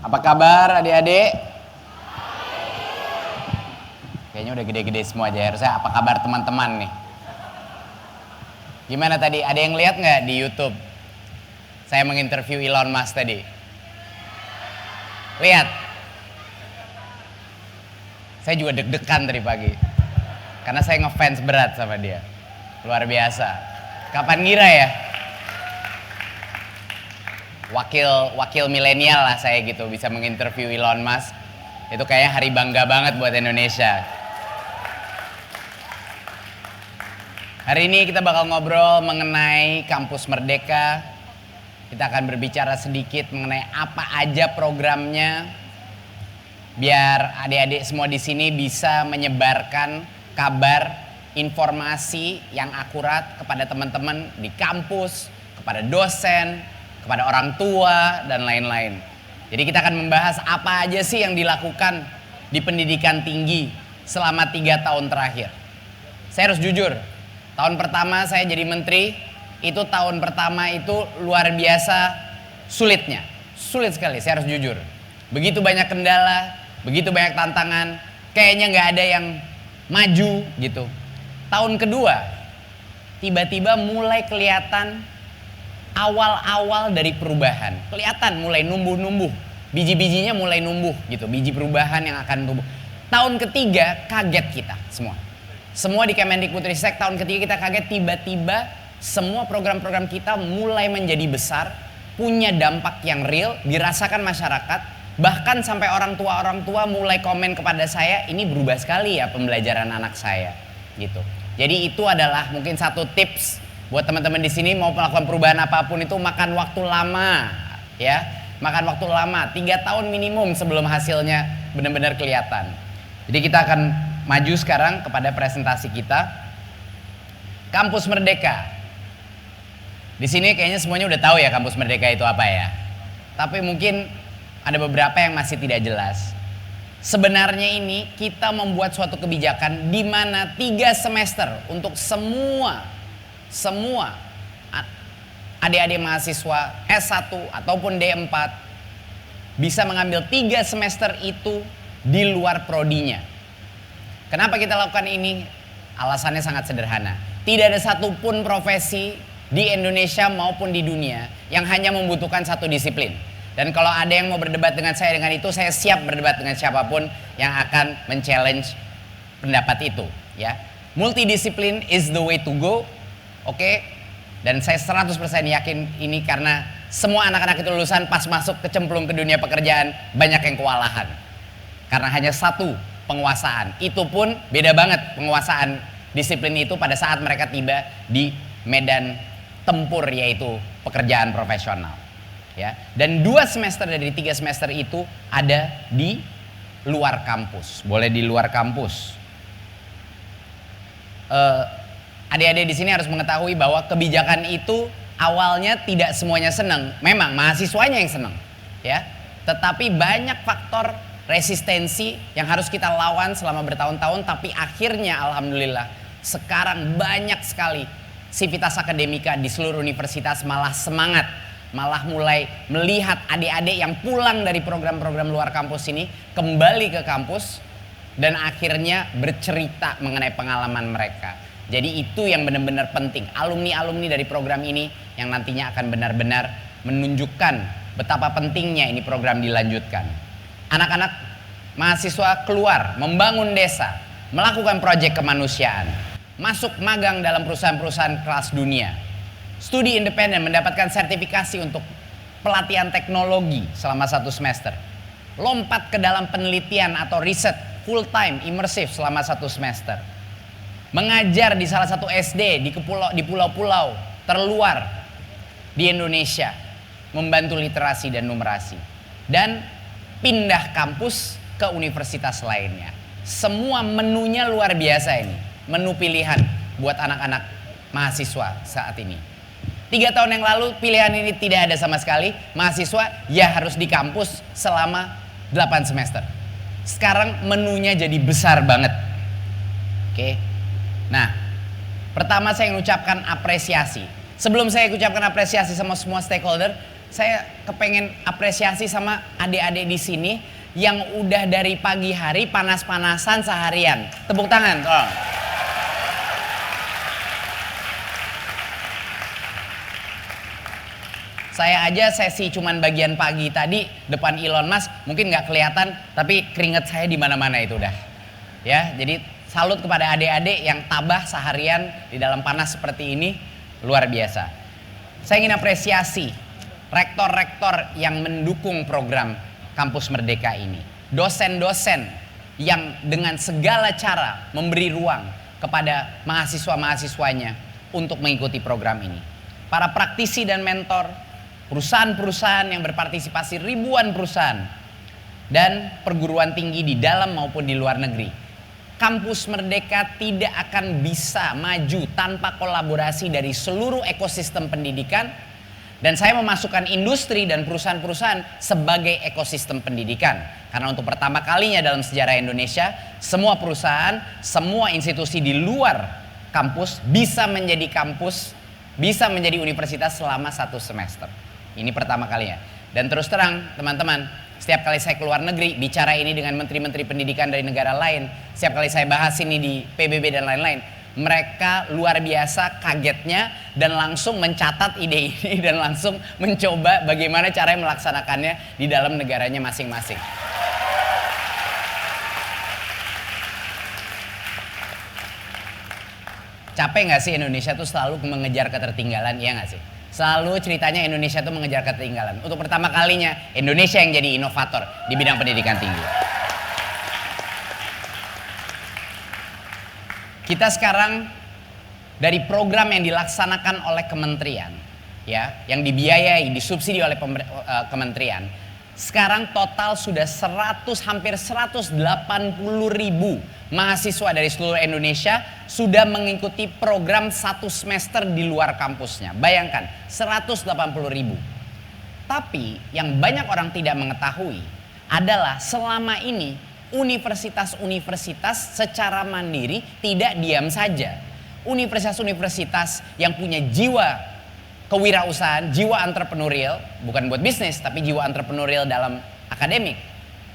Apa kabar adik-adik? Kayaknya udah gede-gede semua aja. Harusnya apa kabar teman-teman nih? Gimana tadi? Ada yang lihat nggak di YouTube? Saya menginterview Elon Musk tadi. Lihat. Saya juga deg-degan tadi pagi. Karena saya ngefans berat sama dia. Luar biasa. Kapan ngira ya? Wakil milenial lah saya gitu, bisa menginterview Elon Musk. Itu kayaknya hari bangga banget buat Indonesia. Hari ini kita bakal ngobrol mengenai Kampus Merdeka. Kita akan berbicara sedikit mengenai apa aja programnya, biar adik-adik semua di sini bisa menyebarkan kabar, informasi yang akurat kepada teman-teman di kampus, kepada dosen, kepada orang tua, dan lain-lain. Jadi kita akan membahas apa aja sih yang dilakukan di pendidikan tinggi selama 3 tahun terakhir. Saya harus jujur, tahun pertama saya jadi menteri, itu tahun pertama itu luar biasa sulitnya. Sulit sekali, saya harus jujur. Begitu banyak kendala, begitu banyak tantangan, kayaknya nggak ada yang maju gitu. Tahun kedua, tiba-tiba mulai kelihatan awal-awal dari perubahan. Kelihatan mulai numbuh-numbuh. Biji-bijinya mulai numbuh gitu. Biji perubahan yang akan tumbuh. Tahun ketiga kaget kita semua. Semua di Kemendikbudristek tahun ketiga kita kaget, tiba-tiba semua program-program kita mulai menjadi besar, punya dampak yang real, dirasakan masyarakat. Bahkan sampai orang tua mulai komen kepada saya, ini berubah sekali ya pembelajaran anak saya gitu. Jadi itu adalah mungkin satu tips buat teman-teman di sini, mau melakukan perubahan apapun itu makan waktu lama, ya, makan waktu lama, 3 tahun minimum sebelum hasilnya benar-benar kelihatan. Jadi kita akan maju sekarang kepada presentasi kita, Kampus Merdeka. Di sini kayaknya semuanya udah tahu ya Kampus Merdeka itu apa ya. Tapi mungkin ada beberapa yang masih tidak jelas. Sebenarnya ini kita membuat suatu kebijakan di mana 3 semester untuk semua adik-adik mahasiswa S1 ataupun D4 bisa mengambil 3 semester itu di luar prodinya. Kenapa kita lakukan ini? Alasannya sangat sederhana. Tidak ada satupun profesi di Indonesia maupun di dunia yang hanya membutuhkan satu disiplin. Dan kalau ada yang mau berdebat dengan saya dengan itu, saya siap berdebat dengan siapapun yang akan men-challenge pendapat itu, ya. Multidisiplin is the way to go. Oke, dan saya 100% yakin ini karena semua anak-anak itu lulusan pas masuk kecemplung ke dunia pekerjaan banyak yang kewalahan. Karena hanya satu penguasaan, itu pun beda banget penguasaan disiplin itu pada saat mereka tiba di medan tempur, yaitu pekerjaan profesional. Ya, dan 2 semester dari 3 semester itu ada di luar kampus, boleh di luar kampus. Adik-adik di sini harus mengetahui bahwa kebijakan itu awalnya tidak semuanya senang. Memang mahasiswanya yang senang, ya. Tetapi banyak faktor resistensi yang harus kita lawan selama bertahun-tahun. Tapi akhirnya alhamdulillah sekarang banyak sekali sivitas akademika di seluruh universitas malah semangat, malah mulai melihat adik-adik yang pulang dari program-program luar kampus ini kembali ke kampus dan akhirnya bercerita mengenai pengalaman mereka. Jadi itu yang benar-benar penting. Alumni-alumni dari program ini yang nantinya akan benar-benar menunjukkan betapa pentingnya ini program dilanjutkan. Anak-anak mahasiswa keluar, membangun desa, melakukan proyek kemanusiaan, masuk magang dalam perusahaan-perusahaan kelas dunia, studi independen, mendapatkan sertifikasi untuk pelatihan teknologi selama 1 semester, lompat ke dalam penelitian atau riset full time, imersif selama 1 semester, mengajar di salah satu SD di pulau-pulau terluar di Indonesia, membantu literasi dan numerasi, dan pindah kampus ke universitas lainnya. Semua menunya luar biasa ini, menu pilihan buat anak-anak mahasiswa saat ini. 3 tahun yang lalu pilihan ini tidak ada sama sekali, mahasiswa ya harus di kampus selama 8 semester. Sekarang menunya jadi besar banget. Oke. Nah, pertama saya mengucapkan apresiasi. Sebelum saya ucapkan apresiasi sama semua stakeholder, Saya kepengen apresiasi sama adik-adik di sini yang udah dari pagi hari panas-panasan seharian. Tepuk tangan, tolong. Saya aja sesi cuman bagian pagi tadi depan Elon Musk mungkin nggak kelihatan, tapi keringet saya di mana-mana itu udah. Ya, jadi salut kepada adik-adik yang tabah seharian di dalam panas seperti ini, luar biasa. Saya ingin apresiasi rektor-rektor yang mendukung program Kampus Merdeka ini. Dosen-dosen yang dengan segala cara memberi ruang kepada mahasiswa-mahasiswanya untuk mengikuti program ini. Para praktisi dan mentor, perusahaan-perusahaan yang berpartisipasi, ribuan perusahaan, dan perguruan tinggi di dalam maupun di luar negeri. Kampus Merdeka tidak akan bisa maju tanpa kolaborasi dari seluruh ekosistem pendidikan, dan saya memasukkan industri dan perusahaan-perusahaan sebagai ekosistem pendidikan. Karena untuk pertama kalinya dalam sejarah Indonesia, semua perusahaan, semua institusi di luar kampus bisa menjadi kampus, bisa menjadi universitas selama 1 semester. Ini pertama kalinya. Dan terus terang teman-teman, setiap kali saya keluar negeri bicara ini dengan menteri-menteri pendidikan dari negara lain, setiap kali saya bahas ini di PBB dan lain-lain, mereka luar biasa kagetnya dan langsung mencatat ide ini dan langsung mencoba bagaimana caranya melaksanakannya di dalam negaranya masing-masing. Capek nggak sih Indonesia tuh selalu mengejar ketertinggalan, iya nggak sih? Selalu ceritanya Indonesia tuh mengejar ketertinggalan. Untuk pertama kalinya Indonesia yang jadi inovator di bidang pendidikan tinggi. Kita sekarang dari program yang dilaksanakan oleh kementerian, ya, yang dibiayai, disubsidi oleh kementerian, sekarang total sudah hampir 180.000 mahasiswa dari seluruh Indonesia sudah mengikuti program 1 semester di luar kampusnya. Bayangkan, 180.000. Tapi yang banyak orang tidak mengetahui adalah selama ini universitas-universitas secara mandiri tidak diam saja. Universitas-universitas yang punya jiwa kewirausahaan, jiwa entrepreneurial, bukan buat bisnis tapi jiwa entrepreneurial dalam akademik,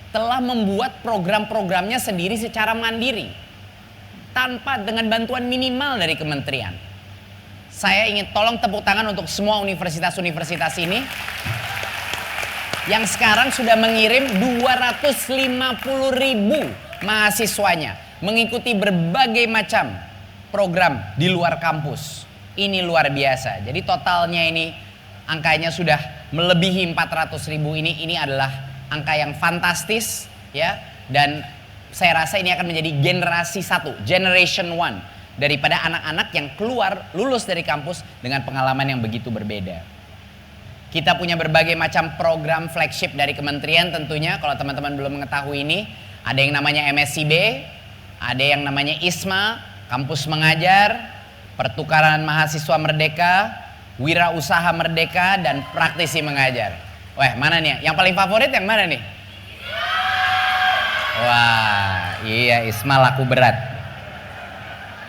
telah membuat program-programnya sendiri secara mandiri tanpa dengan bantuan minimal dari kementerian. Saya ingin tolong tepuk tangan untuk semua universitas-universitas ini yang sekarang sudah mengirim 250.000 mahasiswanya mengikuti berbagai macam program di luar kampus. Ini luar biasa. Jadi totalnya ini angkanya sudah melebihi 400.000. Ini adalah angka yang fantastis, ya. Dan saya rasa ini akan menjadi generasi 1, generation 1 daripada anak-anak yang keluar lulus dari kampus dengan pengalaman yang begitu berbeda. Kita punya berbagai macam program flagship dari kementerian tentunya. Kalau teman-teman belum mengetahui ini, ada yang namanya MSIB, ada yang namanya ISMA, Kampus Mengajar, Pertukaran Mahasiswa Merdeka, Wirausaha Merdeka, dan Praktisi Mengajar. Wah, mana nih? Yang paling favorit yang mana nih? Wah, iya, ISMA laku berat.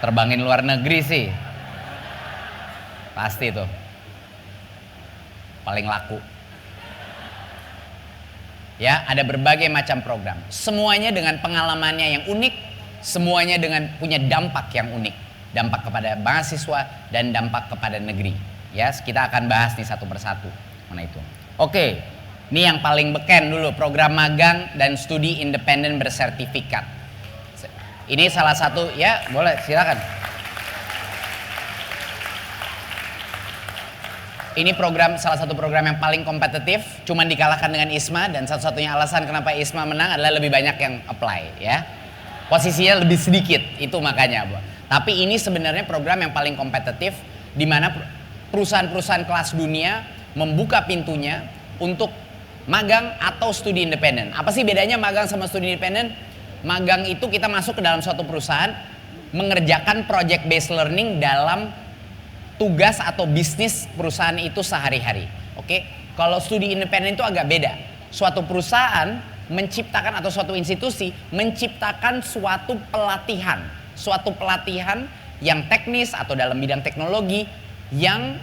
Terbangin luar negeri sih. Pasti tuh. Paling laku. Ya, ada berbagai macam program. Semuanya dengan pengalamannya yang unik, semuanya dengan punya dampak yang unik. Dampak kepada mahasiswa dan dampak kepada negeri. Ya, kita akan bahas nih satu persatu mana itu. Oke, ini yang paling beken dulu, program magang dan studi independen bersertifikat. Ini salah satu, ya boleh silakan. Ini program, salah satu program yang paling kompetitif, cuman dikalahkan dengan ISMA, dan satu-satunya alasan kenapa ISMA menang adalah lebih banyak yang apply, ya. Posisinya lebih sedikit, itu makanya, Bu. Tapi ini sebenarnya program yang paling kompetitif, di mana perusahaan-perusahaan kelas dunia membuka pintunya untuk magang atau studi independen. Apa sih bedanya magang sama studi independen? Magang itu kita masuk ke dalam suatu perusahaan, mengerjakan project based learning dalam tugas atau bisnis perusahaan itu sehari-hari. Oke, kalau studi independen itu agak beda. Suatu perusahaan menciptakan atau suatu institusi menciptakan suatu pelatihan yang teknis atau dalam bidang teknologi yang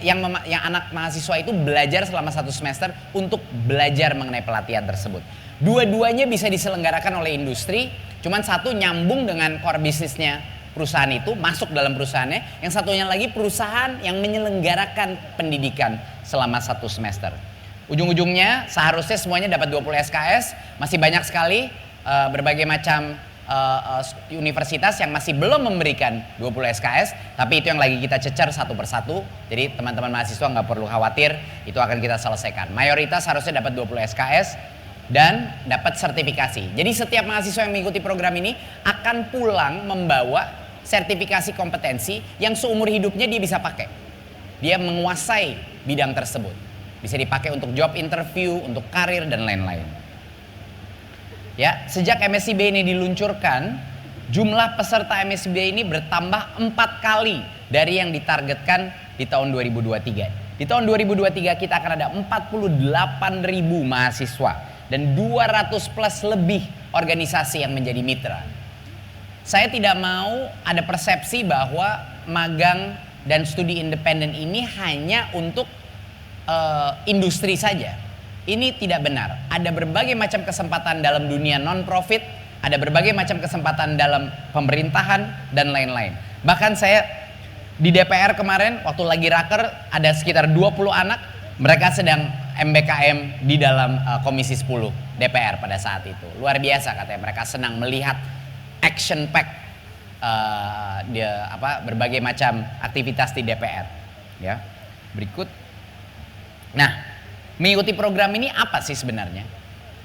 yang anak mahasiswa itu belajar selama 1 semester untuk belajar mengenai pelatihan tersebut. Dua-duanya bisa diselenggarakan oleh industri, cuman satu nyambung dengan core bisnisnya perusahaan itu, masuk dalam perusahaannya, yang satunya lagi perusahaan yang menyelenggarakan pendidikan selama 1 semester. Ujung-ujungnya seharusnya semuanya dapat 20 SKS, masih banyak sekali berbagai macam universitas yang masih belum memberikan 20 SKS, tapi itu yang lagi kita cecer satu persatu. Jadi teman-teman mahasiswa nggak perlu khawatir, itu akan kita selesaikan. Mayoritas harusnya dapat 20 SKS dan dapat sertifikasi. Jadi setiap mahasiswa yang mengikuti program ini akan pulang membawa sertifikasi kompetensi yang seumur hidupnya dia bisa pakai. Dia menguasai bidang tersebut. Bisa dipakai untuk job interview, untuk karir dan lain-lain. Ya, sejak MSIB ini diluncurkan, jumlah peserta MSIB ini bertambah 4 kali dari yang ditargetkan di tahun 2023. Di tahun 2023 kita akan ada 48.000 mahasiswa dan 200 plus lebih organisasi yang menjadi mitra. Saya tidak mau ada persepsi bahwa magang dan studi independen ini hanya untuk industri saja. Ini tidak benar. Ada berbagai macam kesempatan dalam dunia non-profit, ada berbagai macam kesempatan dalam pemerintahan dan lain-lain. Bahkan saya di DPR kemarin waktu lagi raker ada sekitar 20 anak, mereka sedang MBKM di dalam Komisi 10 DPR pada saat itu. Luar biasa katanya, mereka senang melihat action pack berbagai macam aktivitas di DPR. Ya, berikut. Nah, mengikuti program ini apa sih sebenarnya?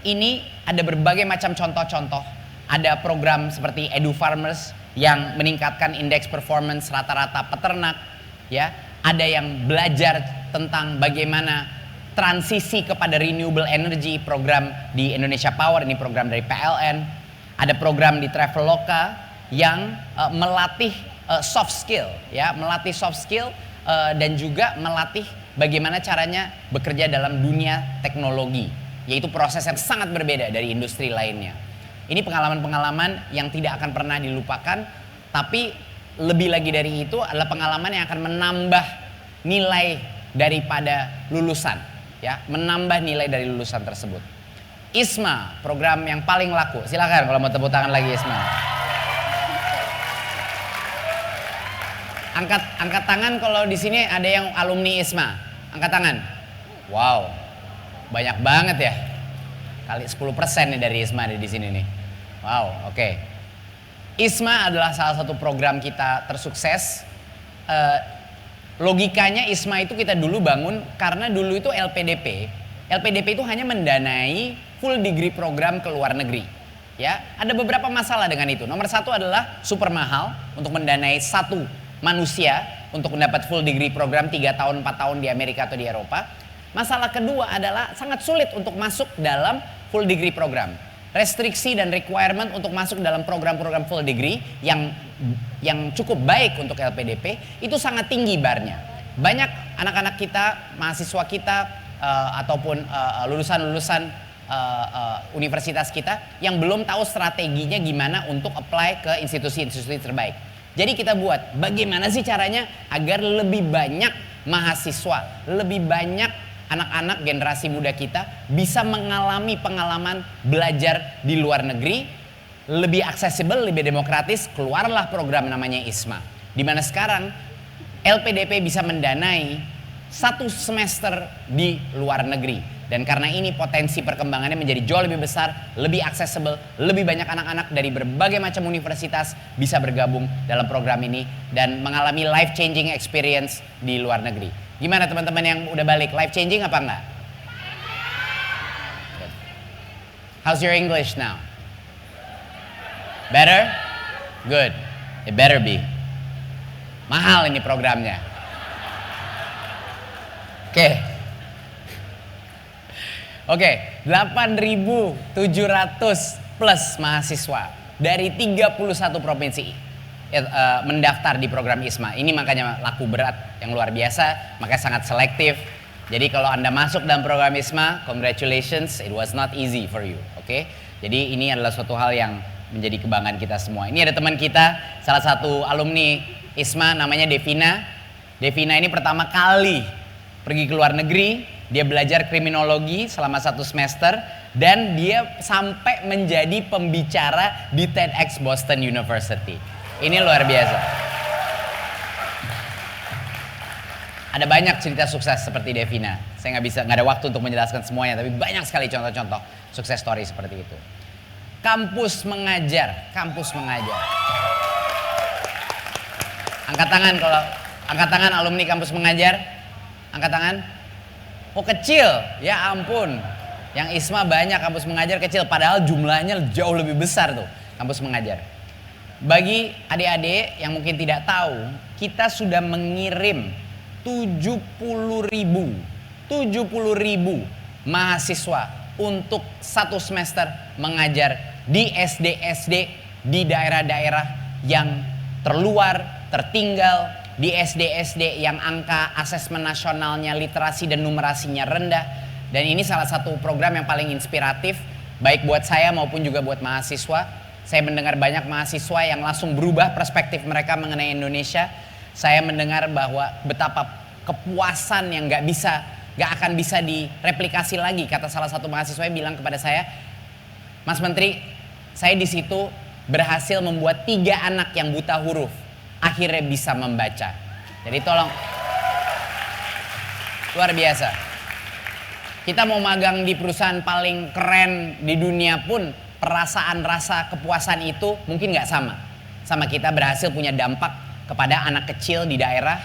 Ini ada berbagai macam contoh-contoh. Ada program seperti Edu Farmers yang meningkatkan indeks performance rata-rata peternak, ya. Ada yang belajar tentang bagaimana transisi kepada renewable energy, program di Indonesia Power, ini program dari PLN. Ada program di Traveloka yang melatih soft skill, ya, melatih soft skill dan juga melatih bagaimana caranya bekerja dalam dunia teknologi, yaitu proses yang sangat berbeda dari industri lainnya. Ini pengalaman-pengalaman yang tidak akan pernah dilupakan, tapi lebih lagi dari itu adalah pengalaman yang akan menambah nilai daripada lulusan, ya, menambah nilai dari lulusan tersebut. ISMA, program yang paling laku. Silakan kalau mau tepuk tangan lagi ISMA. Angkat tangan kalau di sini ada yang alumni ISMA. Angkat tangan. Wow, banyak banget ya. Kali 10% nih dari ISMA ada di sini nih. Wow, oke. ISMA adalah salah satu program kita tersukses. Logikanya ISMA itu kita dulu bangun karena dulu itu LPDP. LPDP itu hanya mendanai full degree program ke luar negeri. Ya, ada beberapa masalah dengan itu. Nomor satu adalah super mahal untuk mendanai satu manusia untuk mendapat full degree program 3 tahun 4 tahun di Amerika atau di Eropa. Masalah kedua adalah sangat sulit untuk masuk dalam full degree program. Restriksi dan requirement untuk masuk dalam program-program full degree yang cukup baik untuk LPDP itu sangat tinggi barnya. Banyak anak-anak kita, mahasiswa kita ataupun lulusan-lulusan universitas kita yang belum tahu strateginya gimana untuk apply ke institusi-institusi terbaik. Jadi kita buat bagaimana sih caranya agar lebih banyak mahasiswa, lebih banyak anak-anak generasi muda kita bisa mengalami pengalaman belajar di luar negeri, lebih aksesibel, lebih demokratis. Keluarlah program namanya ISMA, di mana sekarang LPDP bisa mendanai 1 semester di luar negeri. Dan karena ini potensi perkembangannya menjadi jauh lebih besar, lebih aksesibel, lebih banyak anak-anak dari berbagai macam universitas bisa bergabung dalam program ini dan mengalami life changing experience di luar negeri. Gimana teman-teman yang udah balik, life changing apa enggak? How's your English now? Better? Good. It better be. Mahal ini programnya. Oke, 8.700 plus mahasiswa dari 31 provinsi mendaftar di program ISMA. Ini makanya laku berat yang luar biasa, makanya sangat selektif. Jadi kalau Anda masuk dalam program ISMA, congratulations, it was not easy for you. Oke, jadi ini adalah suatu hal yang menjadi kebanggaan kita semua. Ini ada teman kita, salah satu alumni ISMA namanya Devina. Devina ini pertama kali pergi ke luar negeri, dia belajar kriminologi selama 1 semester dan dia sampai menjadi pembicara di TEDx Boston University. Ini luar biasa. Ada banyak cerita sukses seperti Devina. Saya nggak ada waktu untuk menjelaskan semuanya, tapi banyak sekali contoh-contoh sukses story seperti itu. Kampus mengajar. Angkat tangan alumni kampus mengajar. Angkat tangan. Oh kecil, ya ampun. Yang Isma banyak, kampus mengajar kecil. Padahal jumlahnya jauh lebih besar tuh kampus mengajar. Bagi adik-adik yang mungkin tidak tahu, kita sudah mengirim 70.000 mahasiswa untuk 1 semester mengajar di SD-SD di daerah-daerah yang terluar, tertinggal, di SD-SD yang angka asesmen nasionalnya, literasi dan numerasinya rendah. Dan ini salah satu program yang paling inspiratif baik buat saya maupun juga buat mahasiswa. Saya mendengar banyak mahasiswa yang langsung berubah perspektif mereka mengenai Indonesia. Saya mendengar bahwa betapa kepuasan yang gak akan bisa direplikasi lagi. Kata salah satu mahasiswa yang bilang kepada saya, Mas Menteri, saya di situ berhasil membuat 3 anak yang buta huruf akhirnya bisa membaca. Jadi tolong, luar biasa. Kita mau magang di perusahaan paling keren di dunia pun perasaan rasa kepuasan itu mungkin gak sama kita berhasil punya dampak kepada anak kecil di daerah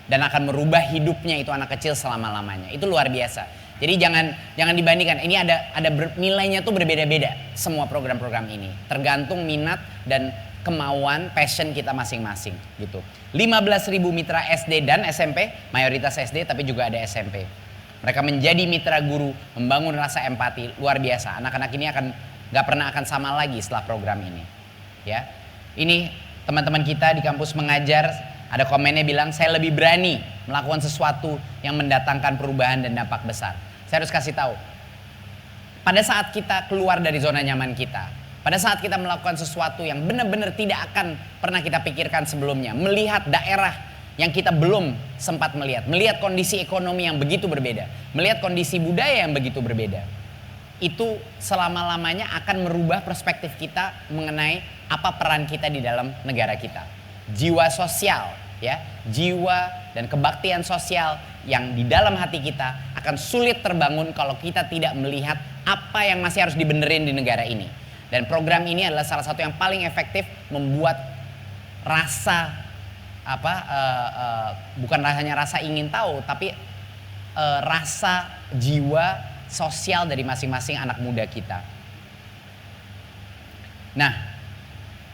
dan akan merubah hidupnya itu anak kecil selama-lamanya. Itu luar biasa. Jadi jangan dibandingkan. Ini ada nilainya tuh berbeda-beda semua program-program ini. Tergantung minat dan kemauan, passion kita masing-masing gitu. 15.000 mitra SD dan SMP, mayoritas SD tapi juga ada SMP. Mereka menjadi mitra guru, membangun rasa empati, luar biasa. Anak-anak ini gak pernah akan sama lagi setelah program ini. Ya, ini teman-teman kita di kampus mengajar, ada komennya bilang saya lebih berani melakukan sesuatu yang mendatangkan perubahan dan dampak besar. Saya harus kasih tahu, pada saat kita keluar dari zona nyaman kita, pada saat kita melakukan sesuatu yang benar-benar tidak akan pernah kita pikirkan sebelumnya, melihat daerah yang kita belum sempat melihat kondisi ekonomi yang begitu berbeda, melihat kondisi budaya yang begitu berbeda, itu selama-lamanya akan merubah perspektif kita mengenai apa peran kita di dalam negara kita. Jiwa sosial, ya, jiwa dan kebaktian sosial yang di dalam hati kita akan sulit terbangun kalau kita tidak melihat apa yang masih harus dibenerin di negara ini. Dan program ini adalah salah satu yang paling efektif membuat rasa bukan hanya rasa ingin tahu, tapi rasa jiwa sosial dari masing-masing anak muda kita. Nah,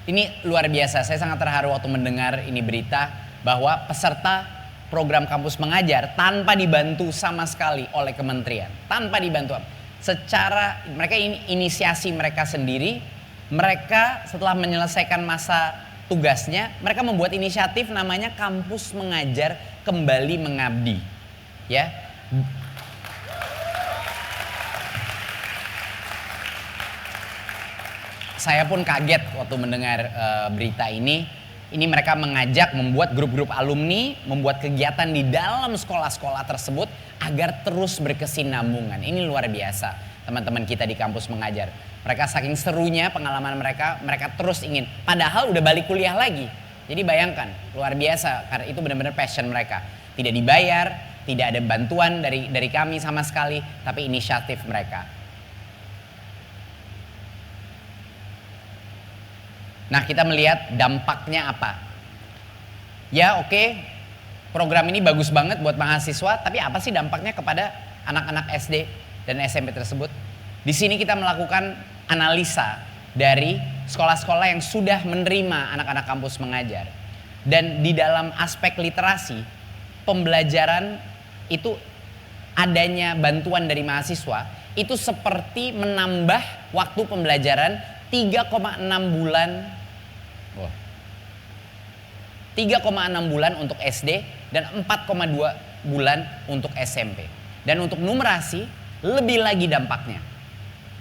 ini luar biasa. Saya sangat terharu waktu mendengar ini berita bahwa peserta program kampus mengajar tanpa dibantu sama sekali oleh kementerian, tanpa dibantu. Secara mereka inisiasi mereka sendiri, mereka setelah menyelesaikan masa tugasnya, mereka membuat inisiatif namanya Kampus Mengajar Kembali Mengabdi. Ya. Saya pun kaget waktu mendengar berita ini. Ini mereka mengajak membuat grup-grup alumni, membuat kegiatan di dalam sekolah-sekolah tersebut agar terus berkesinambungan. Ini luar biasa teman-teman kita di kampus mengajar. Mereka saking serunya pengalaman mereka terus ingin. Padahal udah balik kuliah lagi. Jadi bayangkan, luar biasa karena itu benar-benar passion mereka. Tidak dibayar, tidak ada bantuan dari kami sama sekali, tapi inisiatif mereka. Nah, kita melihat dampaknya apa. Ya oke, program ini bagus banget buat mahasiswa, tapi apa sih dampaknya kepada anak-anak SD dan SMP tersebut? Di sini kita melakukan analisa dari sekolah-sekolah yang sudah menerima anak-anak kampus mengajar. Dan di dalam aspek literasi, pembelajaran itu adanya bantuan dari mahasiswa, itu seperti menambah waktu pembelajaran 3,6 bulan. 3,6 bulan untuk SD dan 4,2 bulan untuk SMP. Dan untuk numerasi lebih lagi dampaknya.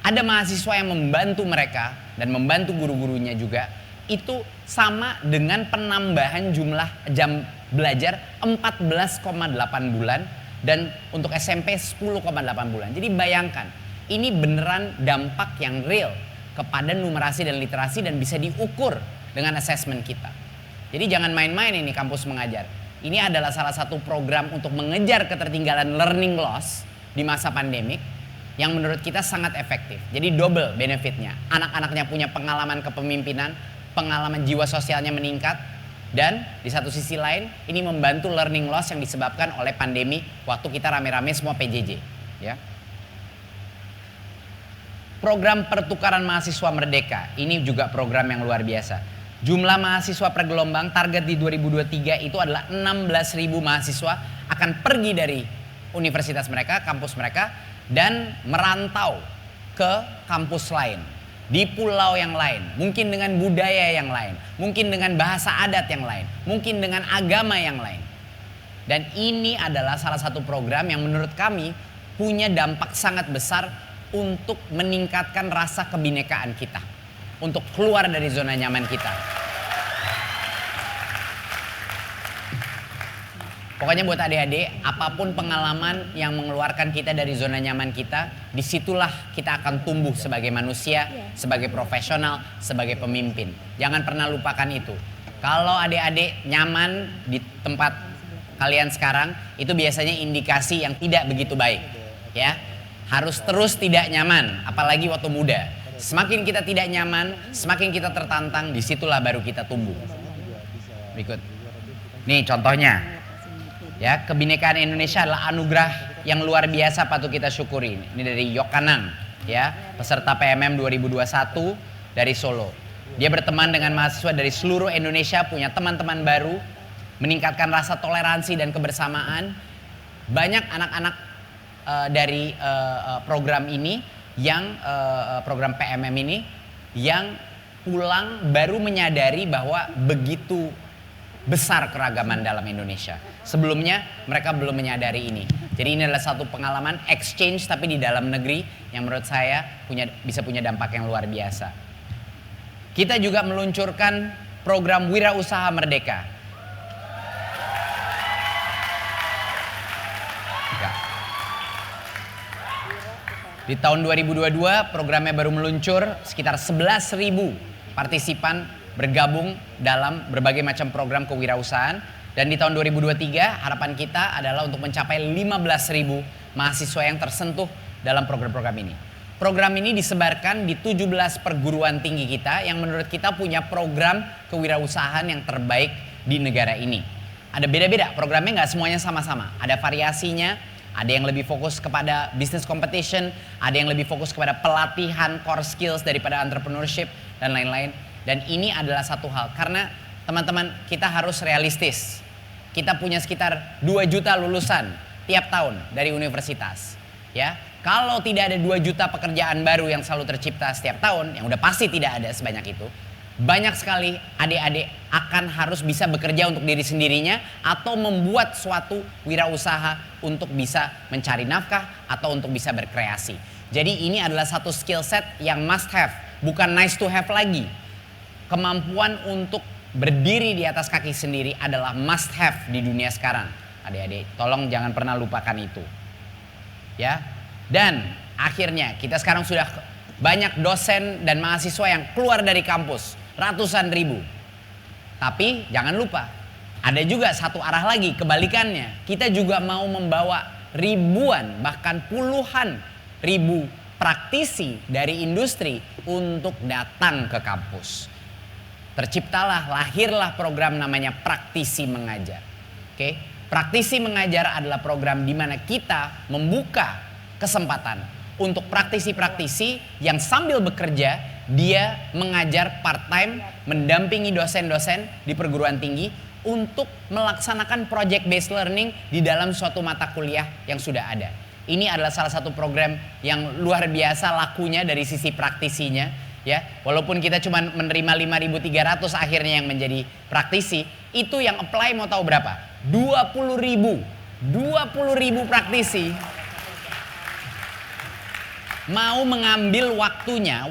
Ada mahasiswa yang membantu mereka dan membantu guru-gurunya juga. Itu sama dengan penambahan jumlah jam belajar 14,8 bulan dan untuk SMP 10,8 bulan. Jadi bayangkan, ini beneran dampak yang real kepada numerasi dan literasi dan bisa diukur dengan assessment kita. Jadi jangan main-main ini kampus mengajar. Ini adalah salah satu program untuk mengejar ketertinggalan learning loss di masa pandemik yang menurut kita sangat efektif. Jadi double benefitnya. Anak-anaknya punya pengalaman kepemimpinan, pengalaman jiwa sosialnya meningkat, dan di satu sisi lain ini membantu learning loss yang disebabkan oleh pandemi waktu kita rame-rame semua PJJ. Ya. Program pertukaran mahasiswa Merdeka, ini juga program yang luar biasa. Jumlah mahasiswa per gelombang target di 2023 itu adalah 16.000 mahasiswa akan pergi dari universitas mereka, kampus mereka, dan merantau ke kampus lain, di pulau yang lain, mungkin dengan budaya yang lain, mungkin dengan bahasa adat yang lain, mungkin dengan agama yang lain. Dan ini adalah salah satu program yang menurut kami punya dampak sangat besar untuk meningkatkan rasa kebinekaan kita, untuk keluar dari zona nyaman kita. Pokoknya buat adik-adik, apapun pengalaman yang mengeluarkan kita dari zona nyaman kita, disitulah kita akan tumbuh sebagai manusia, sebagai profesional, sebagai pemimpin. Jangan pernah lupakan itu. Kalau adik-adik nyaman di tempat kalian sekarang, itu biasanya indikasi yang tidak begitu baik. Ya, harus terus tidak nyaman, apalagi waktu muda. Semakin kita tidak nyaman, semakin kita tertantang, disitulah baru kita tumbuh. Berikut. Nih contohnya. Ya, kebinekaan Indonesia adalah anugerah yang luar biasa patut kita syukuri. Ini dari Yokanang, ya, peserta PMM 2021 dari Solo. Dia berteman dengan mahasiswa dari seluruh Indonesia, punya teman-teman baru, meningkatkan rasa toleransi dan kebersamaan. Banyak anak-anak dari program ini yang program PMM ini yang pulang baru menyadari bahwa begitu besar keragaman dalam Indonesia. Sebelumnya mereka belum menyadari ini. Jadi ini adalah satu pengalaman exchange tapi di dalam negeri yang menurut saya bisa punya dampak yang luar biasa. Kita juga meluncurkan program Wirausaha Merdeka. Di tahun 2022 programnya baru meluncur, sekitar 11.000 partisipan bergabung dalam berbagai macam program kewirausahaan, dan di tahun 2023 harapan kita adalah untuk mencapai 15.000 mahasiswa yang tersentuh dalam program-program ini. Program ini disebarkan di 17 perguruan tinggi kita yang menurut kita punya program kewirausahaan yang terbaik di negara ini. Ada beda-beda, programnya nggak semuanya sama-sama, ada variasinya, ada yang lebih fokus kepada business competition, ada yang lebih fokus kepada pelatihan core skills daripada entrepreneurship dan lain-lain. Dan ini adalah satu hal, karena teman-teman kita harus realistis. Kita punya sekitar 2 juta lulusan tiap tahun dari universitas. Ya, kalau tidak ada 2 juta pekerjaan baru yang selalu tercipta setiap tahun, yang udah pasti tidak ada sebanyak itu, banyak sekali adik-adik akan harus bisa bekerja untuk diri sendirinya atau membuat suatu wirausaha untuk bisa mencari nafkah atau untuk bisa berkreasi. Jadi ini adalah satu skill set yang must have, bukan nice to have lagi. Kemampuan untuk berdiri di atas kaki sendiri adalah must have di dunia sekarang. Adik-adik, tolong jangan pernah lupakan itu. Ya. Dan akhirnya kita sekarang sudah banyak dosen dan mahasiswa yang keluar dari kampus, ratusan ribu. Tapi jangan lupa, ada juga satu arah lagi, kebalikannya. Kita juga mau membawa ribuan, bahkan puluhan ribu praktisi dari industri untuk datang ke kampus. Lahirlah program namanya Praktisi Mengajar. Oke, Praktisi Mengajar adalah program di mana kita membuka kesempatan untuk praktisi-praktisi yang sambil bekerja dia mengajar part-time, mendampingi dosen-dosen di perguruan tinggi untuk melaksanakan project based learning di dalam suatu mata kuliah yang sudah ada. Ini adalah salah satu program yang luar biasa lakunya dari sisi praktisinya. Ya, walaupun kita cuma menerima 5.300 akhirnya yang menjadi praktisi, itu yang apply mau tahu berapa? 20.000 praktisi mau mengambil waktunya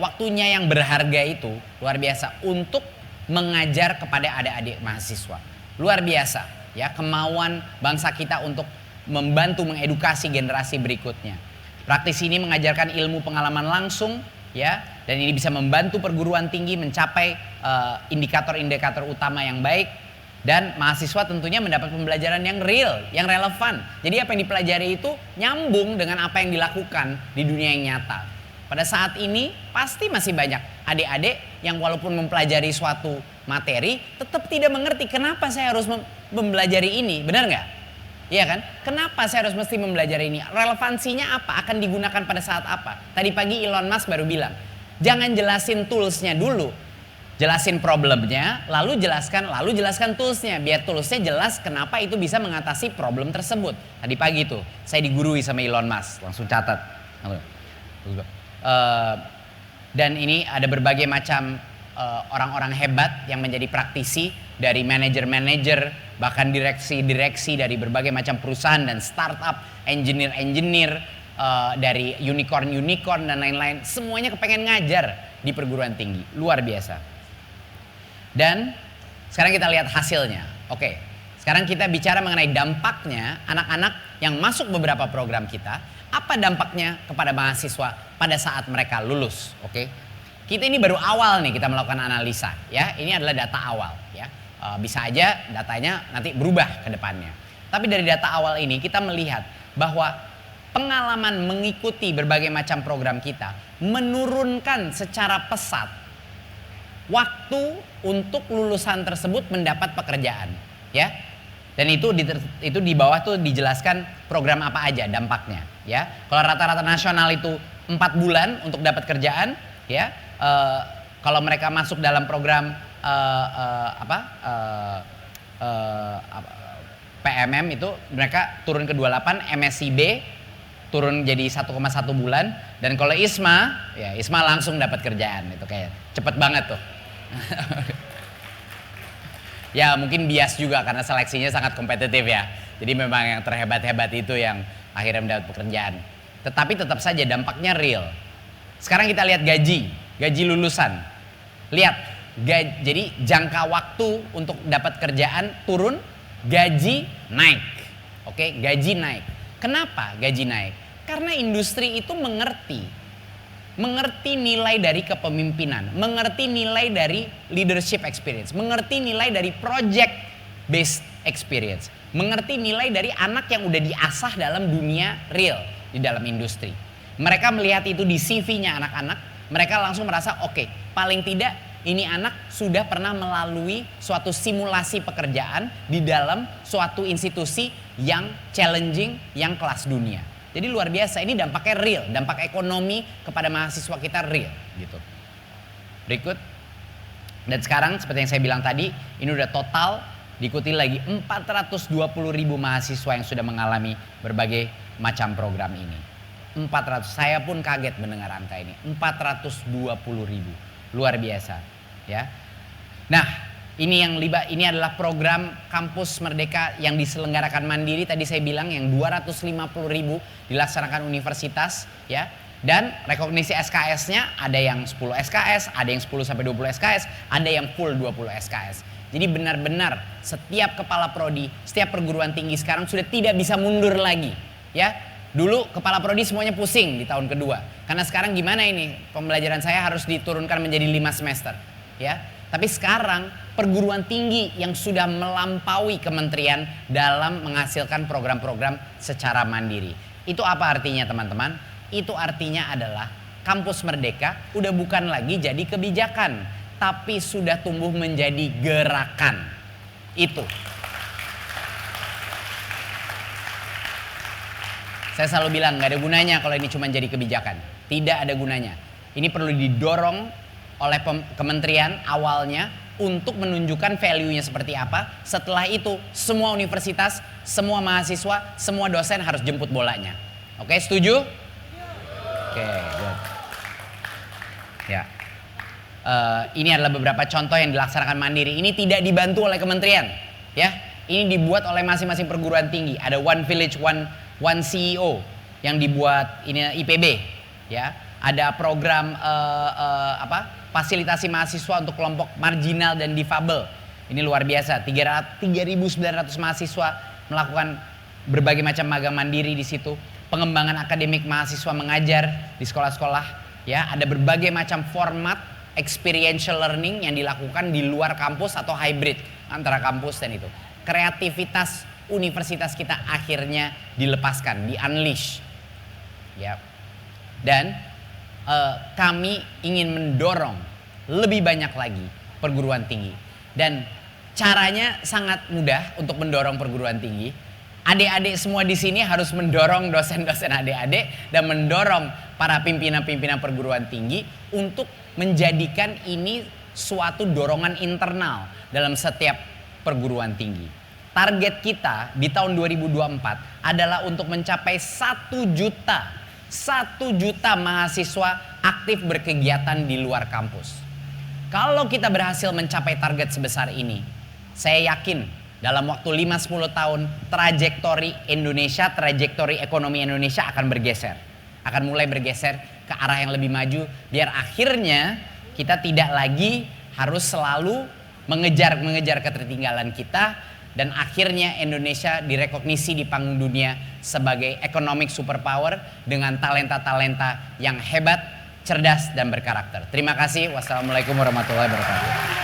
yang berharga itu luar biasa untuk mengajar kepada adik-adik mahasiswa. Luar biasa. ya, kemauan bangsa kita untuk membantu mengedukasi generasi berikutnya. Praktisi ini mengajarkan ilmu pengalaman langsung, ya, dan ini bisa membantu perguruan tinggi mencapai indikator-indikator utama yang baik, dan mahasiswa tentunya mendapat pembelajaran yang real, yang relevan. Jadi apa yang dipelajari itu nyambung dengan apa yang dilakukan di dunia yang nyata. Pada saat ini pasti masih banyak adik-adik yang walaupun mempelajari suatu materi tetap tidak mengerti kenapa saya harus mempelajari ini, benar nggak? Iya kan? Kenapa saya harus mesti mempelajari ini? Relevansinya apa? Akan digunakan pada saat apa? Tadi pagi Elon Musk baru bilang, jangan jelasin toolsnya dulu, jelasin problemnya, lalu jelaskan toolsnya, biar toolsnya jelas kenapa itu bisa mengatasi problem tersebut. Tadi pagi tuh saya digurui sama Elon Musk, langsung catat. Dan ini ada berbagai macam orang-orang hebat yang menjadi praktisi, dari manajer-manajer, bahkan direksi-direksi dari berbagai macam perusahaan dan startup, engineer-engineer, dari unicorn dan lain-lain. Semuanya kepengen ngajar di perguruan tinggi, luar biasa. Dan sekarang kita lihat hasilnya. Oke, sekarang kita bicara mengenai dampaknya anak-anak yang masuk beberapa program kita. Apa dampaknya kepada mahasiswa pada saat mereka lulus? Oke, kita ini baru awal nih kita melakukan analisa, ya. Ini adalah data awal, ya. Bisa aja datanya nanti berubah ke depannya. Tapi dari data awal ini kita melihat bahwa pengalaman mengikuti berbagai macam program kita menurunkan secara pesat waktu untuk lulusan tersebut mendapat pekerjaan, ya. Dan itu di bawah tuh dijelaskan program apa aja dampaknya, ya. Kalau rata-rata nasional itu 4 bulan untuk dapat kerjaan, ya. Kalau mereka masuk dalam program PMM itu mereka turun ke 28, MSc B turun jadi 1,1 bulan, dan kalau ISMA, ya ISMA langsung dapat kerjaan. Itu kayak cepet banget tuh. Ya mungkin bias juga karena seleksinya sangat kompetitif, ya. Jadi memang yang terhebat-hebat itu yang akhirnya mendapat pekerjaan. Tetapi tetap saja dampaknya real. Sekarang kita lihat gaji lulusan. Lihat, jadi jangka waktu untuk dapat kerjaan turun, gaji naik. Oke, gaji naik. Kenapa gaji naik? Karena industri itu mengerti nilai dari kepemimpinan, mengerti nilai dari leadership experience, mengerti nilai dari project based experience, mengerti nilai dari anak yang udah diasah dalam dunia real di dalam industri. Mereka melihat itu di CV-nya anak-anak, mereka langsung merasa oke, paling tidak ini anak sudah pernah melalui suatu simulasi pekerjaan di dalam suatu institusi yang challenging, yang kelas dunia. Jadi luar biasa, ini dampaknya real, dampak ekonomi kepada mahasiswa kita real gitu. Berikut. Dan sekarang seperti yang saya bilang tadi, ini udah total diikuti lagi 420.000 mahasiswa yang sudah mengalami berbagai macam program ini. 400, saya pun kaget mendengar angka ini. 420.000, luar biasa, ya. Nah, ini adalah program Kampus Merdeka yang diselenggarakan mandiri. Tadi saya bilang yang 250.000 dilaksanakan universitas, ya. Dan rekognisi SKS-nya ada yang 10 SKS, ada yang 10 sampai 20 SKS, ada yang full 20 SKS. Jadi benar-benar setiap kepala prodi, setiap perguruan tinggi sekarang sudah tidak bisa mundur lagi, ya. Dulu kepala prodi semuanya pusing di tahun kedua. Karena sekarang gimana ini? Pembelajaran saya harus diturunkan menjadi 5 semester, ya. Tapi sekarang perguruan tinggi yang sudah melampaui kementerian dalam menghasilkan program-program secara mandiri. Itu apa artinya, teman-teman? Itu artinya adalah Kampus Merdeka udah bukan lagi jadi kebijakan, tapi sudah tumbuh menjadi gerakan. Itu. Saya selalu bilang gak ada gunanya kalau ini cuma jadi kebijakan. Tidak ada gunanya. Ini perlu didorong oleh kementerian awalnya untuk menunjukkan value-nya seperti apa. Setelah itu semua universitas, semua mahasiswa, semua dosen harus jemput bolanya. Oke, setuju? Oke, good. Ya. Ini adalah beberapa contoh yang dilaksanakan mandiri. Ini tidak dibantu oleh kementerian, ya. Ini dibuat oleh masing-masing perguruan tinggi. Ada One Village, One CEO yang dibuat ini IPB, ya. Ada program fasilitasi mahasiswa untuk kelompok marginal dan difabel. Ini luar biasa, 3.900 mahasiswa melakukan berbagai macam magang mandiri di situ. Pengembangan akademik mahasiswa mengajar di sekolah-sekolah, ya, ada berbagai macam format experiential learning yang dilakukan di luar kampus atau hybrid antara kampus dan itu. Kreativitas universitas kita akhirnya dilepaskan, di-unleash. Ya. Dan kami ingin mendorong lebih banyak lagi perguruan tinggi. Dan caranya sangat mudah untuk mendorong perguruan tinggi. Adik-adik semua di sini harus mendorong dosen-dosen adik-adik dan mendorong para pimpinan-pimpinan perguruan tinggi untuk menjadikan ini suatu dorongan internal dalam setiap perguruan tinggi. Target kita di tahun 2024 adalah untuk mencapai 1 juta mahasiswa aktif berkegiatan di luar kampus. Kalau kita berhasil mencapai target sebesar ini, saya yakin dalam waktu 5-10 tahun trajektori Indonesia, trajektori ekonomi Indonesia akan bergeser. Akan mulai bergeser ke arah yang lebih maju, biar akhirnya kita tidak lagi harus selalu mengejar ketertinggalan kita, dan akhirnya Indonesia direkognisi di panggung dunia sebagai economic superpower dengan talenta-talenta yang hebat, cerdas, dan berkarakter. Terima kasih. Wassalamualaikum warahmatullahi wabarakatuh.